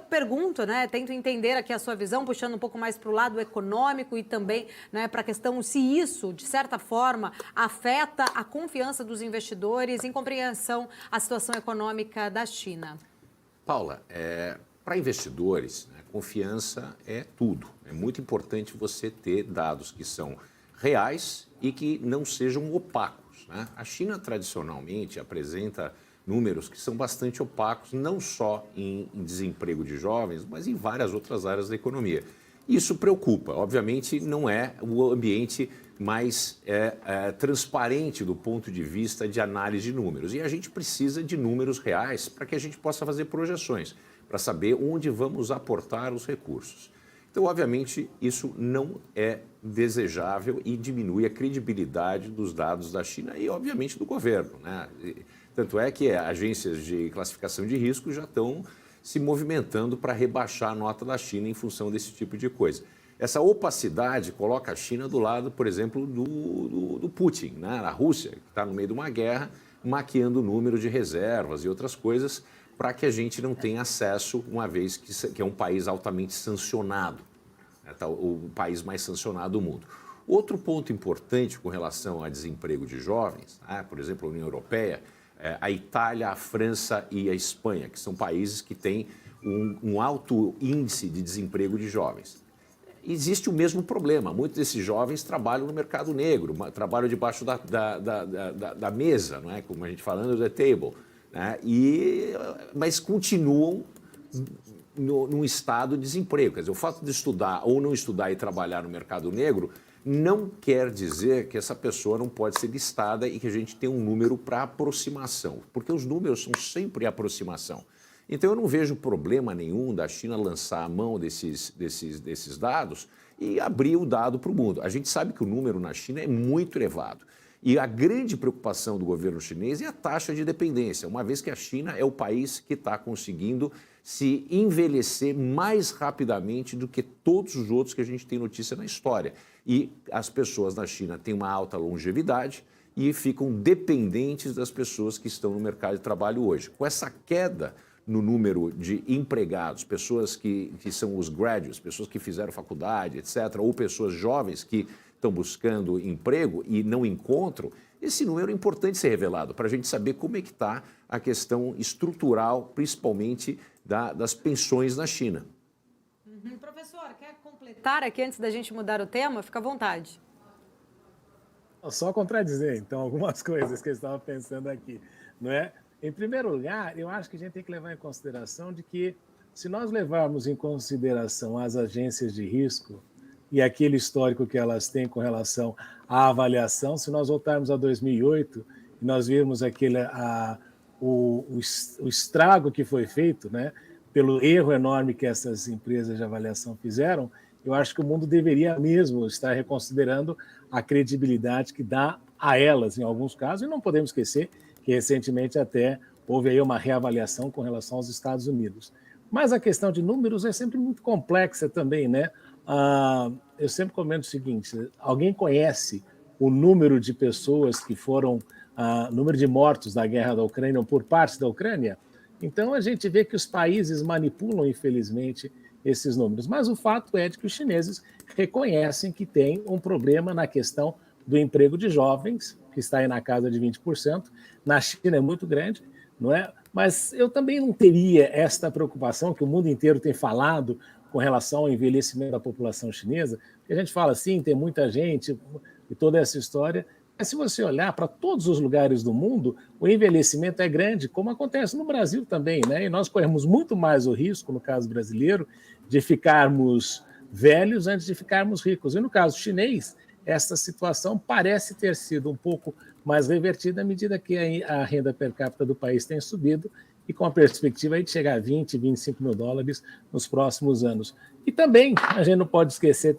pergunto, né, tento entender aqui a sua visão, puxando um pouco mais para o lado econômico e também, né, para a questão se isso, de certa forma, afeta a confiança dos investidores em compreensão à situação econômica da China. Paula, para investidores, né, confiança é tudo. É muito importante você ter dados que são reais e que não sejam opacos, né? A China, tradicionalmente, apresenta números que são bastante opacos, não só em desemprego de jovens, mas em várias outras áreas da economia. Isso preocupa. Obviamente, não é o ambiente mais transparente do ponto de vista de análise de números. E a gente precisa de números reais para que a gente possa fazer projeções, para saber onde vamos aportar os recursos. Então, obviamente, isso não é desejável e diminui a credibilidade dos dados da China e, obviamente, do governo, né? Tanto é que agências de classificação de risco já estão se movimentando para rebaixar a nota da China em função desse tipo de coisa. Essa opacidade coloca a China do lado, por exemplo, do Putin, né? A Rússia, que está no meio de uma guerra, maquiando o número de reservas e outras coisas para que a gente não tenha acesso, uma vez que é um país altamente sancionado, né? O país mais sancionado do mundo. Outro ponto importante com relação a desemprego de jovens, né? Por exemplo, a União Europeia, a Itália, a França e a Espanha, que são países que têm um alto índice de desemprego de jovens. Existe o mesmo problema. Muitos desses jovens trabalham no mercado negro, trabalham debaixo da mesa, não é? Como a gente falando, the table, né? Mas continuam num estado de desemprego. Quer dizer, o fato de estudar ou não estudar e trabalhar no mercado negro não quer dizer que essa pessoa não pode ser listada e que a gente tem um número para aproximação, porque os números são sempre aproximação. Então, eu não vejo problema nenhum da China lançar a mão desses dados e abrir o dado para o mundo. A gente sabe que o número na China é muito elevado. E a grande preocupação do governo chinês é a taxa de dependência, uma vez que a China é o país que está conseguindo se envelhecer mais rapidamente do que todos os outros que a gente tem notícia na história. E as pessoas na China têm uma alta longevidade e ficam dependentes das pessoas que estão no mercado de trabalho hoje. Com essa queda no número de empregados, pessoas que são os graduates, pessoas que fizeram faculdade, etc., ou pessoas jovens que estão buscando emprego e não encontram, esse número é importante ser revelado para a gente saber como é que está a questão estrutural, principalmente das pensões na China. Professor, quer completar aqui antes da gente mudar o tema? Fica à vontade. Só contradizer, então, algumas coisas que eu estava pensando aqui, não é? Em primeiro lugar, eu acho que a gente tem que levar em consideração de que, se nós levarmos em consideração as agências de risco e aquele histórico que elas têm com relação à avaliação, se nós voltarmos a 2008 e nós virmos o estrago que foi feito, né, pelo erro enorme que essas empresas de avaliação fizeram, eu acho que o mundo deveria mesmo estar reconsiderando a credibilidade que dá a elas, em alguns casos, e não podemos esquecer que recentemente até houve aí uma reavaliação com relação aos Estados Unidos. Mas a questão de números é sempre muito complexa também, né? Eu sempre comento o seguinte: alguém conhece o número de pessoas que foram, número de mortos da guerra da Ucrânia ou por parte da Ucrânia? Então a gente vê que os países manipulam, infelizmente, esses números. Mas o fato é de que os chineses reconhecem que tem um problema na questão do emprego de jovens, que está aí na casa de 20%. Na China é muito grande, não é? Mas eu também não teria esta preocupação que o mundo inteiro tem falado com relação ao envelhecimento da população chinesa, porque a gente fala assim, tem muita gente e toda essa história, mas se você olhar para todos os lugares do mundo, o envelhecimento é grande, como acontece no Brasil também, né? E nós corremos muito mais o risco, no caso brasileiro, de ficarmos velhos antes de ficarmos ricos. E no caso chinês, essa situação parece ter sido um pouco mais revertida à medida que a renda per capita do país tem subido e com a perspectiva de chegar a 20, 25 mil dólares nos próximos anos. E também a gente não pode esquecer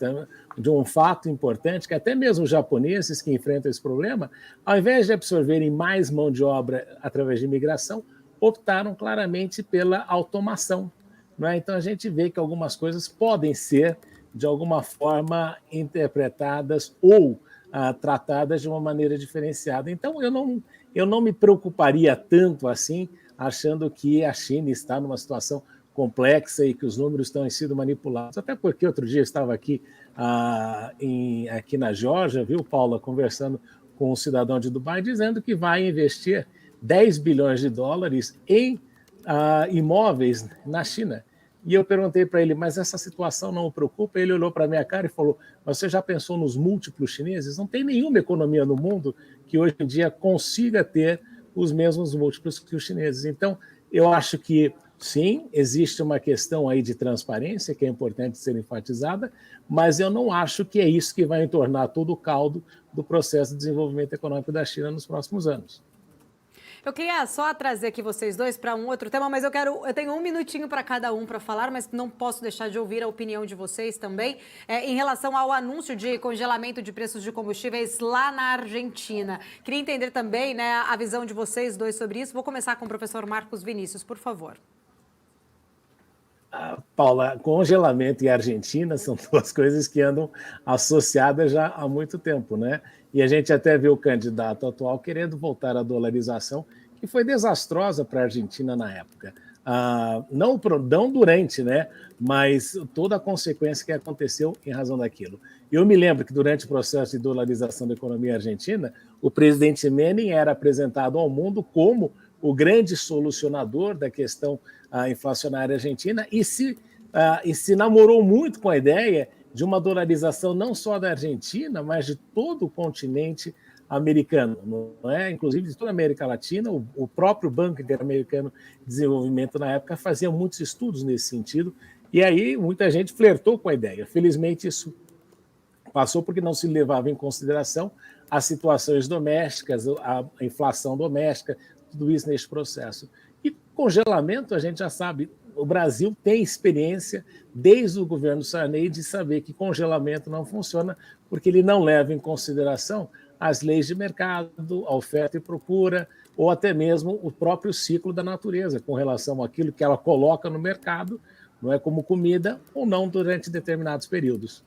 de um fato importante, que até mesmo os japoneses que enfrentam esse problema, ao invés de absorverem mais mão de obra através de imigração, optaram claramente pela automação. Não é? Então a gente vê que algumas coisas podem ser, de alguma forma, interpretadas ou tratadas de uma maneira diferenciada. Então eu não me preocuparia tanto assim, achando que a China está numa situação complexa e que os números estão sido manipulados. Até porque outro dia eu estava aqui, aqui na Geórgia, viu, Paula, conversando com um cidadão de Dubai, dizendo que vai investir 10 bilhões de dólares em imóveis na China. E eu perguntei para ele, mas essa situação não o preocupa? Ele olhou para a minha cara e falou, você já pensou nos múltiplos chineses? Não tem nenhuma economia no mundo que hoje em dia consiga ter os mesmos múltiplos que os chineses. Então, eu acho que, sim, existe uma questão aí de transparência que é importante ser enfatizada, mas eu não acho que é isso que vai entornar todo o caldo do processo de desenvolvimento econômico da China nos próximos anos. Eu queria só trazer aqui vocês dois para um outro tema, mas eu tenho um minutinho para cada um para falar, mas não posso deixar de ouvir a opinião de vocês também, em relação ao anúncio de congelamento de preços de combustíveis lá na Argentina. Queria entender também, né, a visão de vocês dois sobre isso. Vou começar com o professor Marcos Vinícius, por favor. Paula, congelamento e Argentina são duas coisas que andam associadas já há muito tempo, né? E a gente até vê o candidato atual querendo voltar à dolarização, que foi desastrosa para a Argentina na época. Não durante, né? Mas toda a consequência que aconteceu em razão daquilo. Eu me lembro que durante o processo de dolarização da economia argentina, o presidente Menem era apresentado ao mundo como o grande solucionador da questão inflacionária argentina e se namorou muito com a ideia de uma dolarização não só da Argentina, mas de todo o continente americano, não é? Inclusive de toda a América Latina. O próprio Banco Interamericano de Desenvolvimento, na época, fazia muitos estudos nesse sentido, e aí muita gente flertou com a ideia. Felizmente, isso passou porque não se levava em consideração as situações domésticas, a inflação doméstica, tudo isso nesse processo. E congelamento, a gente já sabe, o Brasil tem experiência desde o governo Sarney de saber que congelamento não funciona porque ele não leva em consideração as leis de mercado, a oferta e procura, ou até mesmo o próprio ciclo da natureza com relação àquilo que ela coloca no mercado, não é, como comida ou não durante determinados períodos.